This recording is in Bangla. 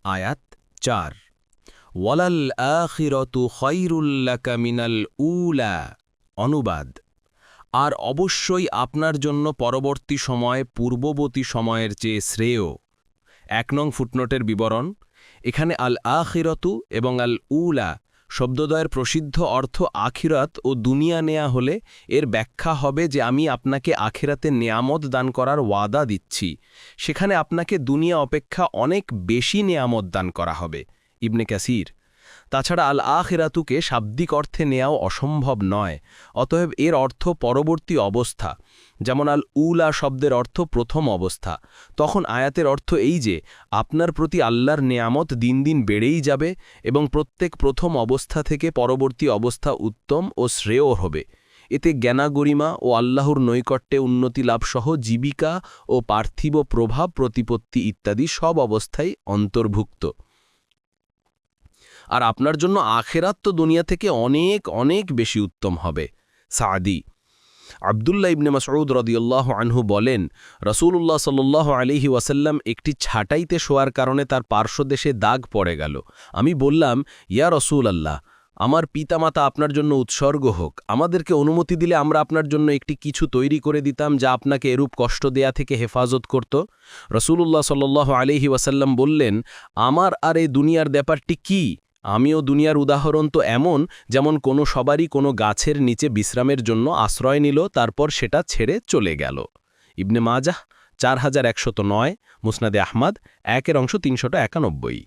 আয়াত ৪ ওয়ালাল আখিরাতু খায়রুল লাকা মিনাল উলা। অনুবাদ, আর অবশ্যই আপনার জন্য পরবর্তী সময় পূর্ববর্তী সময়ের চেয়ে শ্রেয়। ১ নং ফুটনোটের বিবরণ, এখানে আল আখিরাতু এবং আল উলা শব্দদ্বয়ের প্রসিদ্ধ অর্থ আখিরাত ও দুনিয়া নেয়া হলে এর ব্যাখ্যা হবে যে আমি আপনাকে আখিরাতে নেয়ামত দান করার ওয়াদা দিচ্ছি, সেখানে আপনাকে দুনিয়া অপেক্ষা অনেক বেশি নেয়ামত দান করা হবে। ইবনে কাসির। তাছাড়া আল আখিরাতুকে শাব্দিক অর্থে নেয়াও অসম্ভব নয়, অতএব এর অর্থ পরবর্তী অবস্থা। যেমন আল উলা শব্দের অর্থ প্রথম অবস্থা, তখন আয়াতের অর্থ এই যে আপনার প্রতি আল্লাহর নেয়ামত দিন দিন বেড়েই যাবে এবং প্রত্যেক প্রথম অবস্থা থেকে পরবর্তী অবস্থা উত্তম ও শ্রেয় হবে। এতে জ্ঞানাগরিমা ও আল্লাহর নৈকট্যে উন্নতি লাভসহ জীবিকা ও পার্থিব প্রভাব প্রতিপত্তি ইত্যাদি সব অবস্থাই অন্তর্ভুক্ত। আর আপনার জন্য আখেরাত তো দুনিয়া থেকে অনেক অনেক বেশি উত্তম হবে। সাদি। আব্দুল্লাহ ইবনে মাসউদ রাদিয়াল্লাহু আনহু বলেন, রাসূলুল্লাহ সাল্লাল্লাহু আলাইহি ওয়াসাল্লাম একটি ছাটাইতে শোয়ার কারণে তার পার্শ্বদেশে দাগ পড়ে গেল। আমি বললাম, ইয়া রাসূলুল্লাহ, আমার পিতামাতা আপনার জন্য উৎসর্গ হোক, আমাদেরকে অনুমতি দিলে আমরা আপনার জন্য একটি কিছু তৈরি করে দিতাম যা আপনাকে এরূপ কষ্ট দেয়া থেকে হেফাজত করত। রাসূলুল্লাহ সাল্লাল্লাহু আলাইহি ওয়াসাল্লাম বললেন, আমার আর এই দুনিয়ার ব্যাপারটি কি? আমিও দুনিয়ার উদাহরণ তো এমন যেমন সবারই কোনো গাছের নিচে বিশ্রামের জন্য আশ্রয় নিল, তারপর সেটা ছেড়ে চলে গেল। ইবনে মাজাহ 4109, মুসনাদে আহমদ 1 অংশ 391।